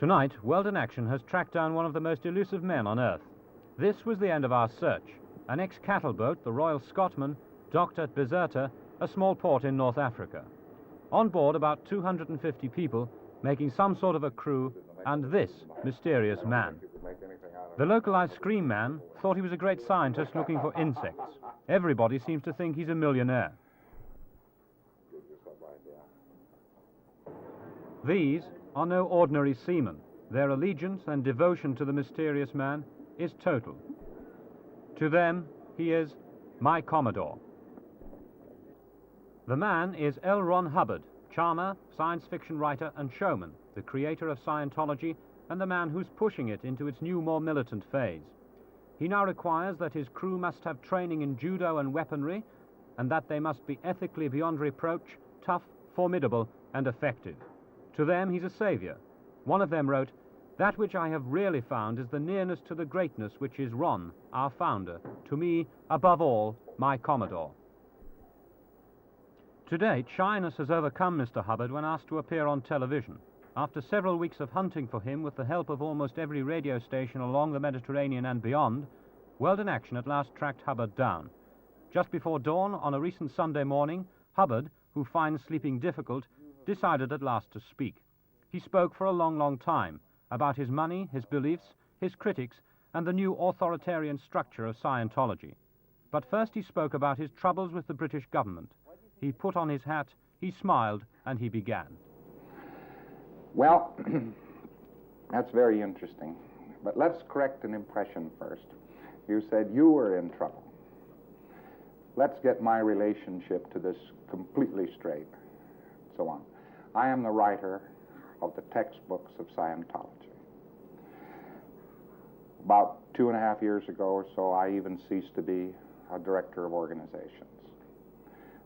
Tonight, World in Action has tracked down one of the most elusive men on Earth. This was the end of our search. An ex-cattle boat, the Royal Scotsman, docked at Bizerta, a small port in North Africa. On board, about 250 people, making some sort of a crew, and this mysterious man. The localized Scream Man thought he was a great scientist looking for insects. Everybody seems to think he's a millionaire. These are no ordinary seamen. Their allegiance and devotion to the mysterious man is total. To them, he is my Commodore. The man is L. Ron Hubbard, charmer, science fiction writer and showman, the creator of Scientology and the man who's pushing it into its new, more militant phase. He now requires that his crew must have training in judo and weaponry, and that they must be ethically beyond reproach, tough, formidable, and effective. To them, he's a savior. One of them wrote, "That which I have really found is the nearness to the greatness which is Ron, our founder, to me, above all, my Commodore." To date, shyness has overcome Mr. Hubbard when asked to appear on television. After several weeks of hunting for him with the help of almost every radio station along the Mediterranean and beyond, World in Action at last tracked Hubbard down. Just before dawn on a recent Sunday morning, Hubbard, who finds sleeping difficult, decided at last to speak. He spoke for a long, long time about his money, his beliefs, his critics, and the new authoritarian structure of Scientology. But first he spoke about his troubles with the British government. He put on his hat, he smiled, and he began. Well, that's very interesting. But let's correct an impression first. You said you were in trouble. Let's get my relationship to this completely straight. So on. I am the writer of the textbooks of Scientology. About 2.5 years ago or so, I even ceased to be a director of organizations.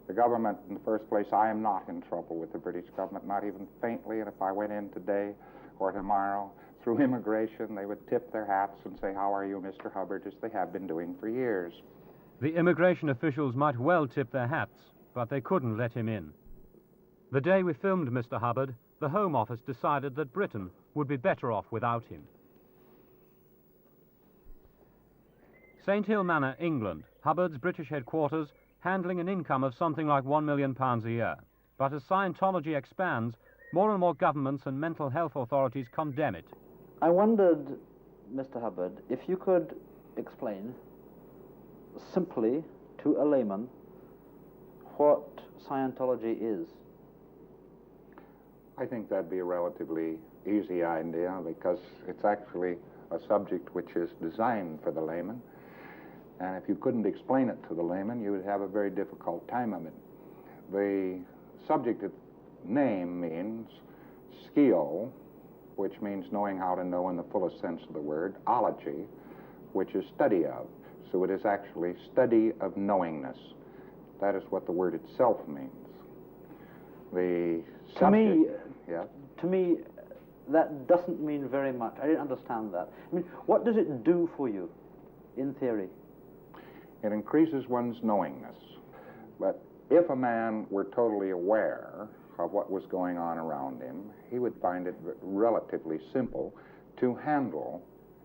The government, in the first place, I am not in trouble with the British government, not even faintly, and if I went in today or tomorrow through immigration, they would tip their hats and say, "How are you, Mr. Hubbard," as they have been doing for years. The immigration officials might well tip their hats, but they couldn't let him in. The day we filmed Mr. Hubbard, the Home Office decided that Britain would be better off without him. St. Hill Manor, England, Hubbard's British headquarters, handling an income of something like £1 million a year. But as Scientology expands, more and more governments and mental health authorities condemn it. I wondered, Mr. Hubbard, if you could explain simply to a layman what Scientology is. I think that'd be a relatively easy idea because it's actually a subject which is designed for the layman. And if you couldn't explain it to the layman, you would have a very difficult time of it. The subject name means skio, which means knowing how to know in the fullest sense of the word, ology, which is study of. So it is actually study of knowingness. That is what the word itself means. The subject, to me, that doesn't mean very much. I didn't understand that. I mean, what does it do for you, in theory? It increases one's knowingness. But if a man were totally aware of what was going on around him, he would find it relatively simple to handle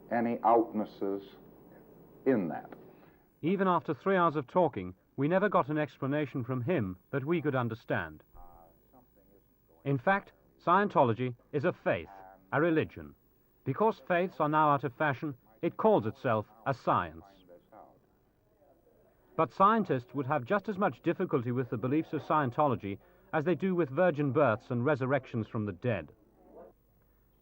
any outnesses in that. Even after 3 hours of talking, we never got an explanation from him that we could understand. In fact, Scientology is a faith, a religion. Because faiths are now out of fashion, it calls itself a science. But scientists would have just as much difficulty with the beliefs of Scientology as they do with virgin births and resurrections from the dead.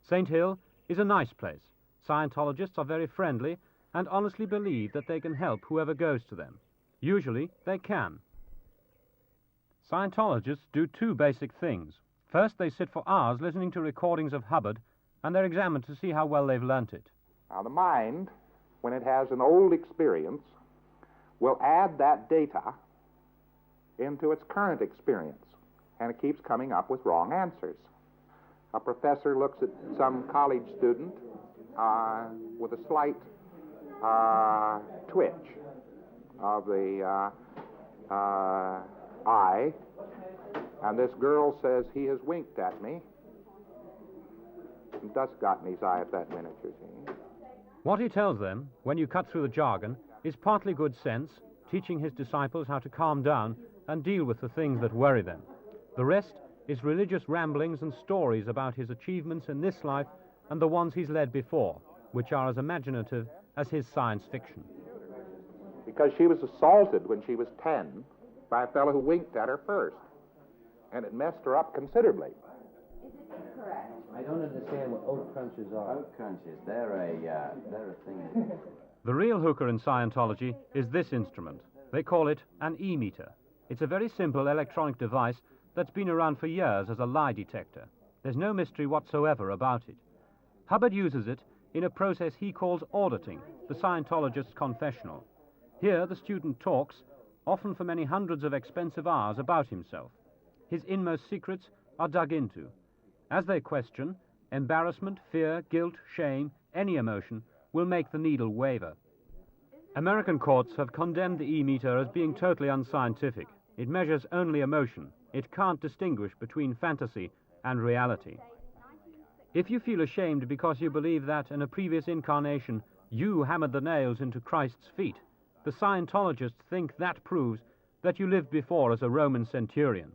St. Hill is a nice place. Scientologists are very friendly and honestly believe that they can help whoever goes to them. Usually, they can. Scientologists do two basic things. First, they sit for hours listening to recordings of Hubbard, and they're examined to see how well they've learnt it. Now, the mind, when it has an old experience, will add that data into its current experience, and it keeps coming up with wrong answers. A professor looks at some college student with a slight twitch of the eye, and this girl says, "He has winked at me." Some dust got in his eye at that minute, you see. What he tells them, when you cut through the jargon, is partly good sense, teaching his disciples how to calm down and deal with the things that worry them. The rest is religious ramblings and stories about his achievements in this life and the ones he's led before, which are as imaginative as his science fiction. Because she was assaulted when she was 10 by a fellow who winked at her first. And it messed her up considerably. I don't understand what oat crunches are. Oat crunches, they're a thing. The real hooker in Scientology is this instrument. They call it an e-meter. It's a very simple electronic device that's been around for years as a lie detector. There's no mystery whatsoever about it. Hubbard uses it in a process he calls auditing, the Scientologist's confessional. Here the student talks, often for many hundreds of expensive hours, about himself. His inmost secrets are dug into. As they question, embarrassment, fear, guilt, shame, any emotion will make the needle waver. American courts have condemned the e-meter as being totally unscientific. It measures only emotion. It can't distinguish between fantasy and reality. If you feel ashamed because you believe that in a previous incarnation you hammered the nails into Christ's feet, the Scientologists think that proves that you lived before as a Roman centurion.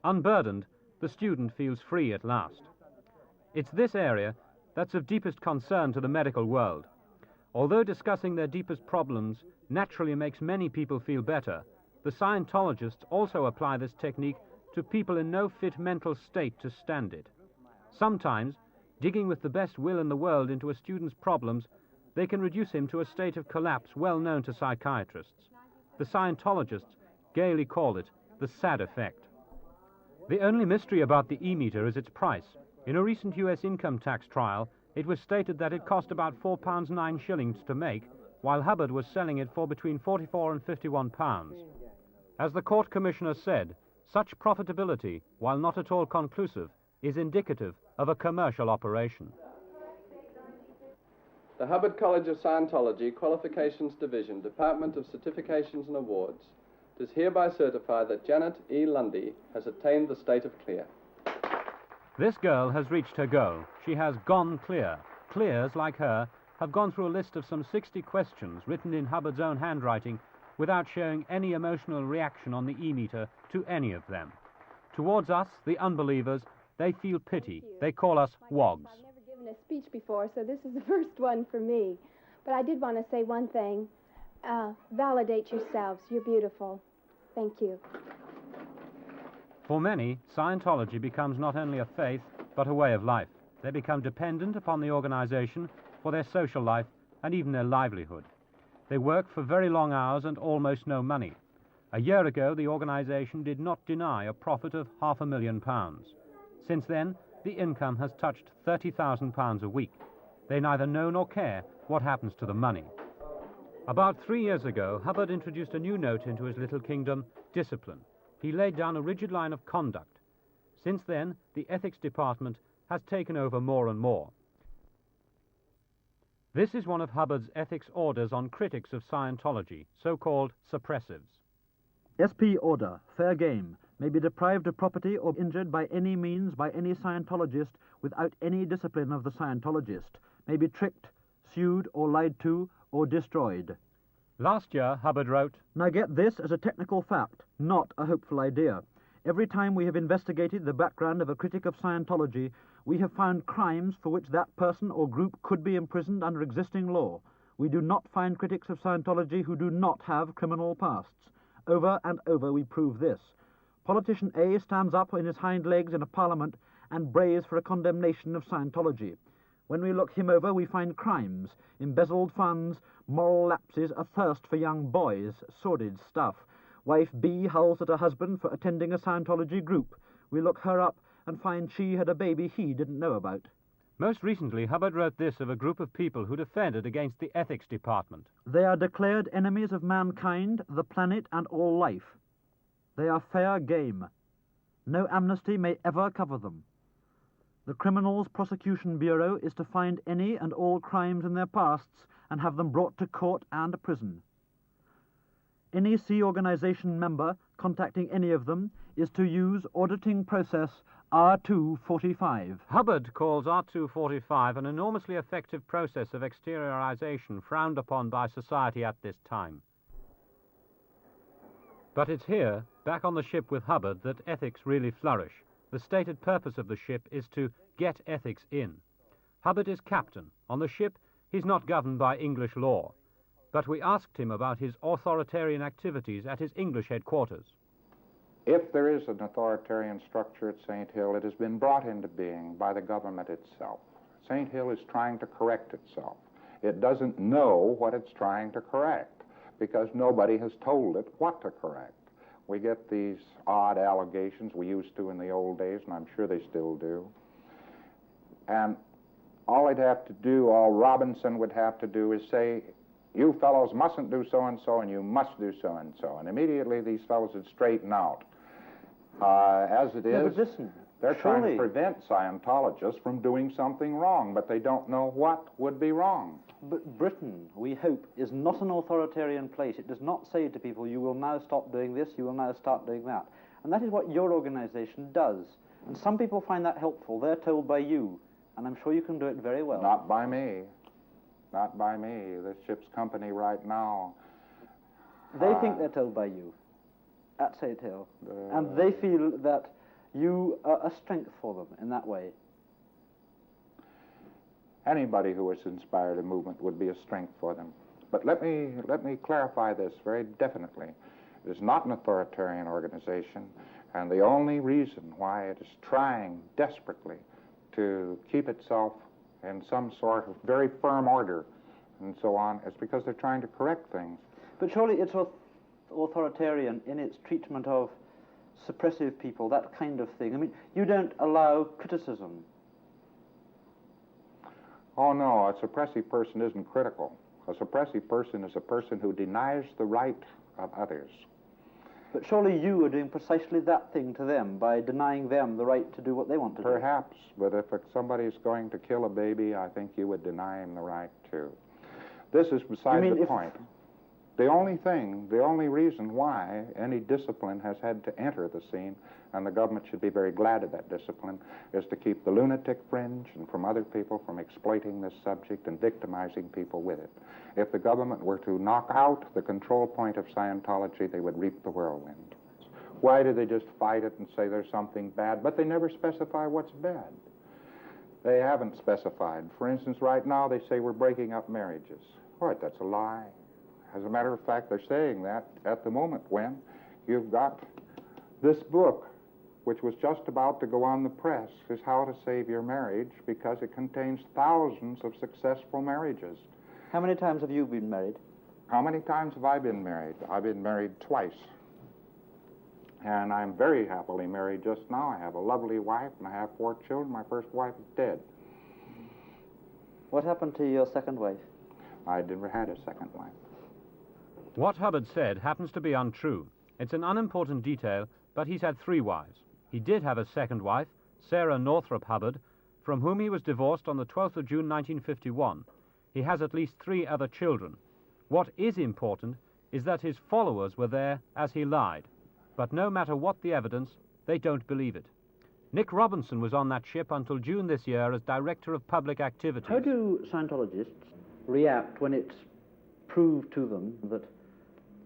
Unburdened, the student feels free at last. It's this area that's of deepest concern to the medical world. Although discussing their deepest problems naturally makes many people feel better, the Scientologists also apply this technique to people in no fit mental state to stand it. Sometimes, digging with the best will in the world into a student's problems, they can reduce him to a state of collapse well known to psychiatrists. The Scientologists gaily call it the sad effect. The only mystery about the e-meter is its price. In a recent US income tax trial, it was stated that it cost about £4.09 to make, while Hubbard was selling it for between £44 and £51. As the court commissioner said, such profitability, while not at all conclusive, is indicative of a commercial operation. The Hubbard College of Scientology Qualifications Division, Department of Certifications and Awards, does hereby certify that Janet E. Lundy has attained the state of clear. This girl has reached her goal. She has gone clear. Clears, like her, have gone through a list of some 60 questions written in Hubbard's own handwriting without showing any emotional reaction on the e-meter to any of them. Towards us, the unbelievers, they feel pity. They call us wogs. I've never given a speech before, so this is the first one for me. But I did want to say one thing. Validate yourselves. You're beautiful. Thank you. For many, Scientology becomes not only a faith, but a way of life. They become dependent upon the organization for their social life and even their livelihood. They work for very long hours and almost no money. A year ago, the organization did not deny a profit of £500,000. Since then, the income has touched £30,000 a week. They neither know nor care what happens to the money. About 3 years ago, Hubbard introduced a new note into his little kingdom, discipline. He laid down a rigid line of conduct. Since then, the ethics department has taken over more and more. This is one of Hubbard's ethics orders on critics of Scientology, so-called suppressives. SP order, fair game, may be deprived of property or injured by any means by any Scientologist without any discipline of the Scientologist, may be tricked, sued or lied to or destroyed. Last year, Hubbard wrote, Now get this as a technical fact, not a hopeful idea. Every time we have investigated the background of a critic of Scientology, we have found crimes for which that person or group could be imprisoned under existing law. We do not find critics of Scientology who do not have criminal pasts. Over and over we prove this. Politician A stands up on his hind legs in a parliament and brays for a condemnation of Scientology. When we look him over, we find crimes, embezzled funds, moral lapses, a thirst for young boys, sordid stuff. Wife B howls at her husband for attending a Scientology group. We look her up and find she had a baby he didn't know about. Most recently, Hubbard wrote this of a group of people who defended against the ethics department. They are declared enemies of mankind, the planet, and all life. They are fair game. No amnesty may ever cover them. The Criminals Prosecution Bureau is to find any and all crimes in their pasts and have them brought to court and prison. Any C organization member contacting any of them is to use auditing process R245. Hubbard calls R245 an enormously effective process of exteriorization frowned upon by society at this time. But it's here, back on the ship with Hubbard, that ethics really flourish. The stated purpose of the ship is to get ethics in. Hubbard is captain. On the ship, he's not governed by English law. But we asked him about his authoritarian activities at his English headquarters. If there is an authoritarian structure at St. Hill, it has been brought into being by the government itself. St. Hill is trying to correct itself. It doesn't know what it's trying to correct because nobody has told it what to correct. We get these odd allegations we used to in the old days, and I'm sure they still do. And all they'd have to do, all Robinson would have to do is say, you fellows mustn't do so-and-so, and you must do so-and-so. And immediately these fellows would straighten out. As it is, but listen, they're trying to prevent Scientologists from doing something wrong, but they don't know what would be wrong. But Britain, we hope, is not an authoritarian place. It does not say to people, you will now stop doing this, you will now start doing that. And that is what your organization does. And some people find that helpful. They're told by you, and I'm sure you can do it very well. Not by me. Not by me. This ship's company right now. They think they're told by you at St. Hill. And they feel that you are a strength for them in that way. Anybody who has inspired a movement would be a strength for them. But let me clarify this very definitely. It is not an authoritarian organization, and the only reason why it is trying desperately to keep itself in some sort of very firm order and so on is because they're trying to correct things. But surely it's authoritarian in its treatment of suppressive people, that kind of thing. I mean, you don't allow criticism. Oh, no, a suppressive person isn't critical. A suppressive person is a person who denies the right of others. But surely you are doing precisely that thing to them by denying them the right to do what they want to do. Perhaps, but if somebody's going to kill a baby, I think you would deny him the right to. This is beside the point. The only reason why any discipline has had to enter the scene, and the government should be very glad of that discipline, is to keep the lunatic fringe and from other people from exploiting this subject and victimizing people with it. If the government were to knock out the control point of Scientology, they would reap the whirlwind. Why do they just fight it and say there's something bad? But they never specify what's bad. They haven't specified. For instance, right now they say we're breaking up marriages. Right, that's a lie. As a matter of fact, they're saying that at the moment when you've got this book, which was just about to go on the press, is How to Save Your Marriage, because it contains thousands of successful marriages. How many times have you been married? How many times have I been married? I've been married twice. And I'm very happily married just now. I have a lovely wife, and I have 4 children. My first wife is dead. What happened to your second wife? I never had a second wife. What Hubbard said happens to be untrue. It's an unimportant detail, but he's had 3 wives. He did have a second wife, Sarah Northrop Hubbard, from whom he was divorced on the 12th of June 1951. He has at least 3 other children. What is important is that his followers were there as he lied. But no matter what the evidence, they don't believe it. Nick Robinson was on that ship until June this year as Director of Public Activities. How do Scientologists react when it's proved to them that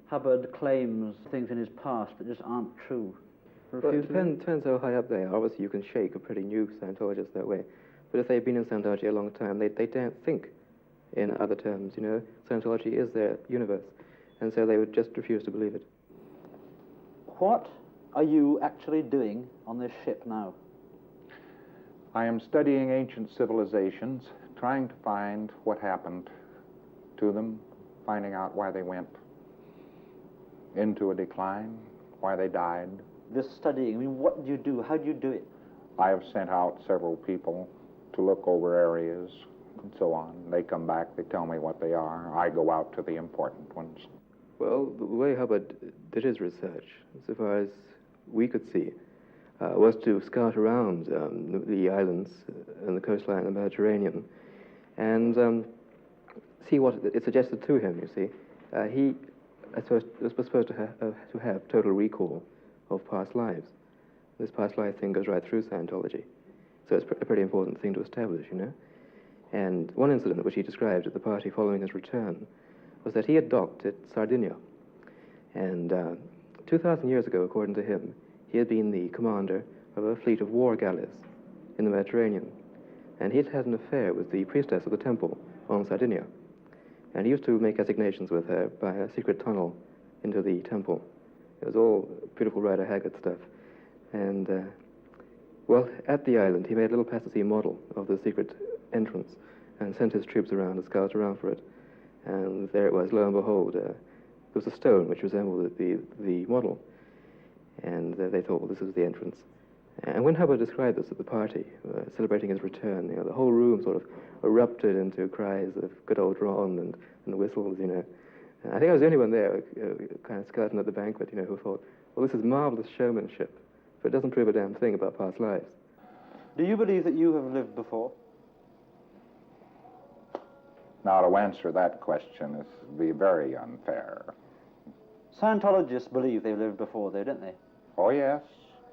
Hubbard claims things in his past that just aren't true? Well, it depends how high up they are. Obviously, you can shake a pretty new Scientologist that way. But if they've been in Scientology a long time, they don't think in other terms, you know. Scientology is their universe. And so they would just refuse to believe it. What are you actually doing on this ship now? I am studying ancient civilizations, trying to find what happened to them, finding out why they went into a decline, why they died. This studying, I mean, what do you do? How do you do it? I have sent out several people to look over areas and so on. They come back, they tell me what they are. I go out to the important ones. Well, the way Hubbard did his research, so far as we could see, was to scout around the islands and the coastline of the Mediterranean and see what it suggested to him, you see. He was supposed to have total recall of past lives. This past life thing goes right through Scientology. So it's a pretty important thing to establish, you know. And one incident which he described at the party following his return was that he had docked at Sardinia. And 2,000 years ago, according to him, he had been the commander of a fleet of war galleys in the Mediterranean. And he had had an affair with the priestess of the temple on Sardinia. And he used to make assignations with her by a secret tunnel into the temple. It was all beautiful Rider Haggard stuff. And, well, at the island, he made a little plasticine model of the secret entrance and sent his troops around to scout around for it. And there it was, lo and behold, there was a stone which resembled the model. And they thought, well, this is the entrance. And when Hubbard described this at the party, celebrating his return, you know, the whole room sort of erupted into cries of good old Ron and whistles, you know. And I think I was the only one there, kind of skeleton at the banquet, you know, who thought, well, this is marvelous showmanship, but it doesn't prove a damn thing about past lives. Do you believe that you have lived before? Now, to answer that question would be very unfair. Scientologists believe they've lived before, though, don't they? Oh, yes.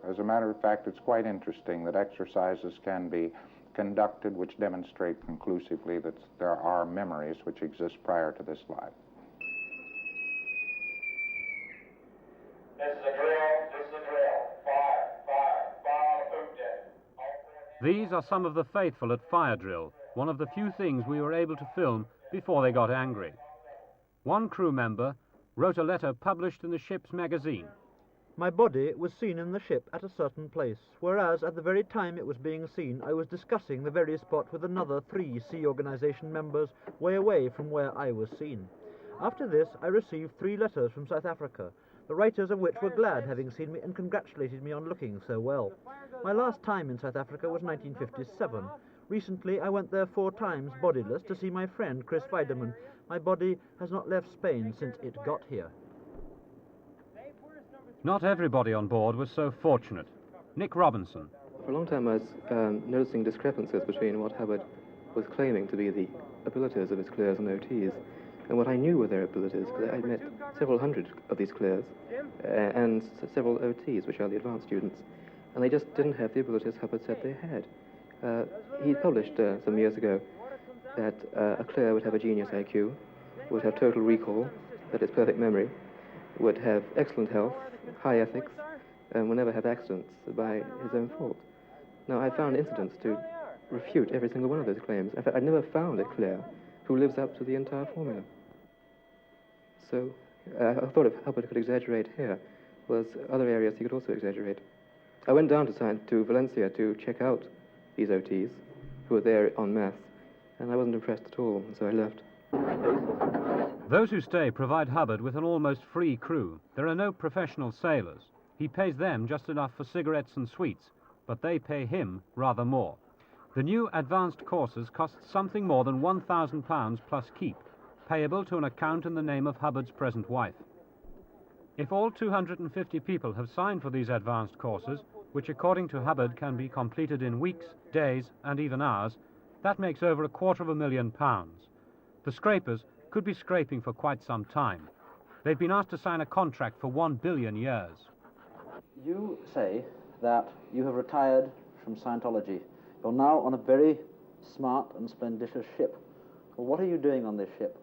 As a matter of fact, it's quite interesting that exercises can be conducted which demonstrate conclusively that there are memories which exist prior to this life. This is a drill. Fire on the boot deck. These are some of the faithful at fire drill, one of the few things we were able to film before they got angry. One crew member wrote a letter published in the ship's magazine. My body was seen in the ship at a certain place, whereas at the very time it was being seen, I was discussing the very spot with another 3 Sea Organization members way away from where I was seen. After this, I received 3 letters from South Africa, the writers of which were glad having seen me and congratulated me on looking so well. My last time in South Africa was 1957. Recently, I went there 4 times, bodiless, to see my friend Chris Weideman. My body has not left Spain since it got here. Not everybody on board was so fortunate. Nick Robinson. For a long time I was noticing discrepancies between what Hubbard was claiming to be the abilities of his clears and OTs and what I knew were their abilities, because I'd met several hundred of these clears and several OTs, which are the advanced students, and they just didn't have the abilities Hubbard said they had. He published some years ago that a clear would have a genius IQ, would have total recall, that is perfect memory, would have excellent health, high ethics, and will never have accidents by his own fault. Now, I found incidents to refute every single one of those claims. In fact, I never found a clear who lives up to the entire formula. So, I thought if Hubbard could exaggerate here, was other areas he could also exaggerate. I went down to Valencia to check out these OTs, who were there en masse, and I wasn't impressed at all, so I left. Those who stay provide Hubbard with an almost free crew. There are no professional sailors. He pays them just enough for cigarettes and sweets, but they pay him rather more. The new advanced courses cost something more than £1,000 plus keep, payable to an account in the name of Hubbard's present wife. If all 250 people have signed for these advanced courses, which according to Hubbard can be completed in weeks, days and even hours, that makes over £250,000. The scrapers could be scraping for quite some time. They've been asked to sign a contract for 1 billion years. You say that you have retired from Scientology. You're now on a very smart and splendid ship. Well, what are you doing on this ship?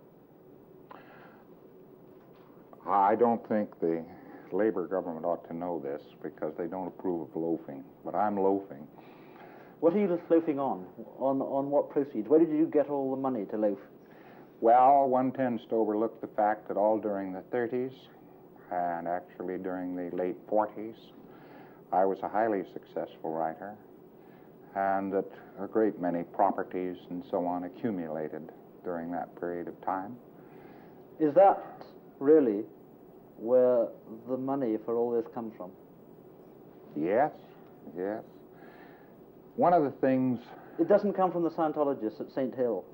I don't think the Labour government ought to know this because they don't approve of loafing, but I'm loafing. What are you loafing on? On what proceeds? Where did you get all the money to loaf? Well, one tends to overlook the fact that all during the 30s and actually during the late 40s, I was a highly successful writer, and that a great many properties and so on accumulated during that period of time. Is that really where the money for all this comes from? Yes, yes. One of the things... It doesn't come from the Scientologists at St. Hill?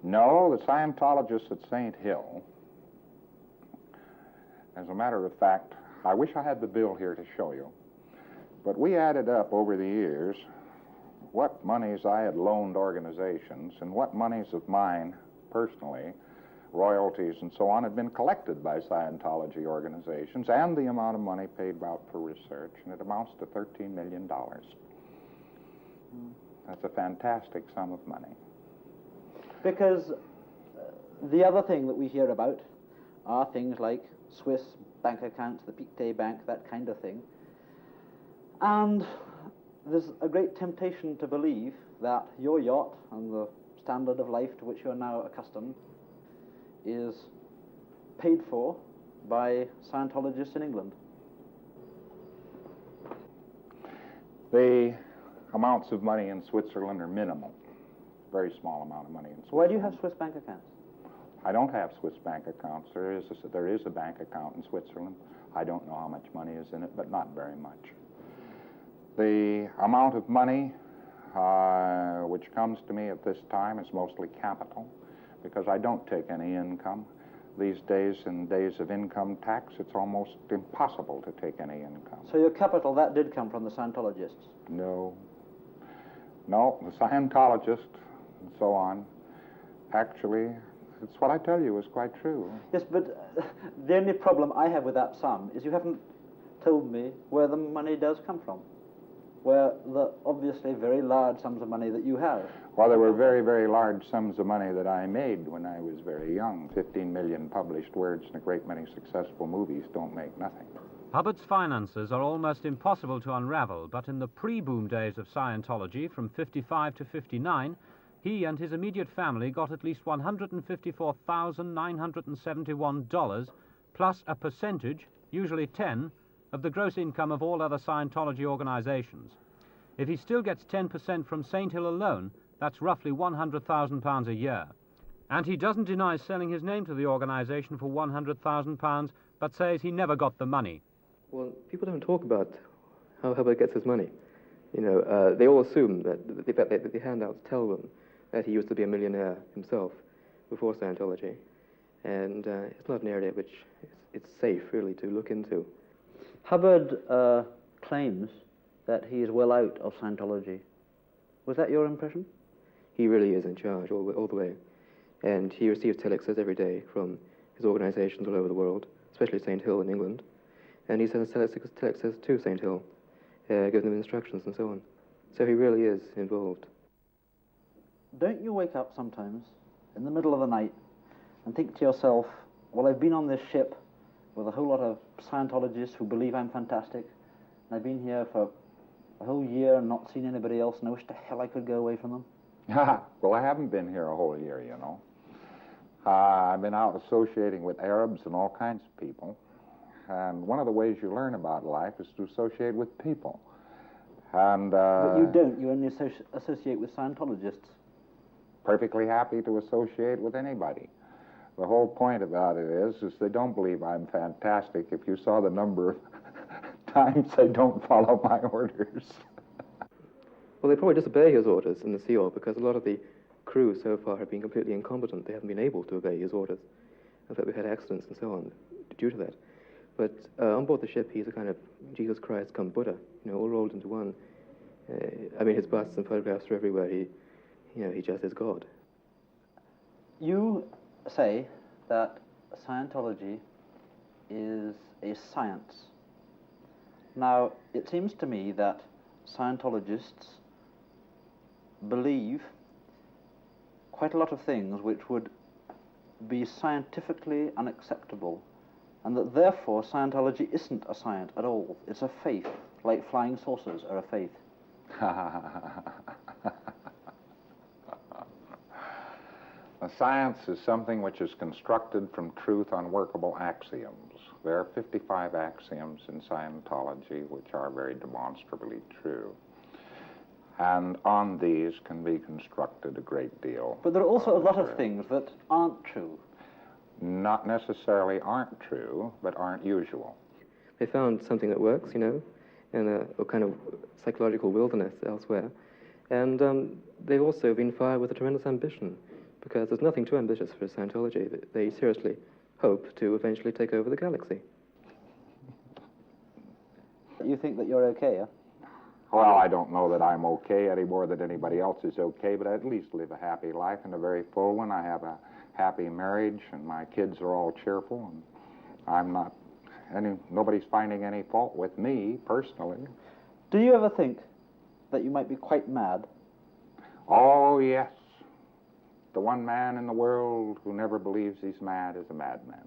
No, the Scientologists at St. Hill, as a matter of fact, I wish I had the bill here to show you, but we added up over the years what monies I had loaned organizations and what monies of mine personally royalties and so on had been collected by Scientology organizations, and the amount of money paid out for research, and it amounts to $13 million. That's a fantastic sum of money. Because the other thing that we hear about are things like Swiss bank accounts, the Pictet Bank, that kind of thing. And there's a great temptation to believe that your yacht and the standard of life to which you're now accustomed is paid for by Scientologists in England. The amounts of money in Switzerland are minimal. Very small amount of money in Switzerland. Why do you have Swiss bank accounts? I don't have Swiss bank accounts. There is a bank account in Switzerland. I don't know how much money is in it, but not very much. The amount of money which comes to me at this time is mostly capital, because I don't take any income. These days, in days of income tax, it's almost impossible to take any income. So your capital, that did come from the Scientologists? No. No, the Scientologists and so on, actually, it's what I tell you is quite true. Yes, but the only problem I have with that sum is you haven't told me where the money does come from, where the obviously very large sums of money that you have. Well, there were very, very large sums of money that I made when I was very young. 15 million published words and a great many successful movies don't make nothing. Hubbard's finances are almost impossible to unravel, but in the pre-boom days of Scientology, from 55 to 59, he and his immediate family got at least $154,971, plus a percentage, usually 10, of the gross income of all other Scientology organizations. If he still gets 10% from St. Hill alone, that's roughly £100,000 a year. And he doesn't deny selling his name to the organization for £100,000, but says he never got the money. Well, people don't talk about how Hubbard gets his money. You know, they all assume that the handouts tell them that he used to be a millionaire himself before Scientology. And it's not an area which it's safe, really, to look into. Hubbard claims that he is well out of Scientology. Was that your impression? He really is in charge all the way. And he receives telexes every day from his organizations all over the world, especially St. Hill in England. And he sends telexes to St. Hill, giving them instructions and so on. So he really is involved. Don't you wake up sometimes in the middle of the night and think to yourself, well, I've been on this ship with a whole lot of Scientologists who believe I'm fantastic, and I've been here for a whole year and not seen anybody else, and I wish to hell I could go away from them? Well, I haven't been here a whole year, you know. I've been out associating with Arabs and all kinds of people. And one of the ways you learn about life is to associate with people. And but you don't. You only associate with Scientologists. Perfectly happy to associate with anybody. The whole point about it is they don't believe I'm fantastic. If you saw the number of times they don't follow my orders. Well, they probably disobey his orders in the Sea Org because a lot of the crew so far have been completely incompetent. They haven't been able to obey his orders. In fact, we've had accidents and so on due to that. But on board the ship, he's a kind of Jesus Christ come Buddha, you know, all rolled into one. I mean, his busts and photographs are everywhere. He just is God. You say that Scientology is a science. Now, it seems to me that Scientologists believe quite a lot of things which would be scientifically unacceptable, and that therefore Scientology isn't a science at all. It's a faith, like flying saucers are a faith. A science is something which is constructed from truth on workable axioms. There are 55 axioms in Scientology which are very demonstrably true. And on these can be constructed a great deal. But there are also a lot of things that aren't true. Not necessarily aren't true, but aren't usual. They found something that works, you know, in a kind of psychological wilderness elsewhere. And they've also been fired with a tremendous ambition, because there's nothing too ambitious for Scientology. They seriously hope to eventually take over the galaxy. You think that you're okay, huh? Well, I don't know that I'm okay any more than anybody else is okay, but I at least live a happy life and a very full one. I have a happy marriage, and my kids are all cheerful, and I'm not, nobody's finding any fault with me personally. Do you ever think that you might be quite mad? Oh, yes. The one man in the world who never believes he's mad is a madman.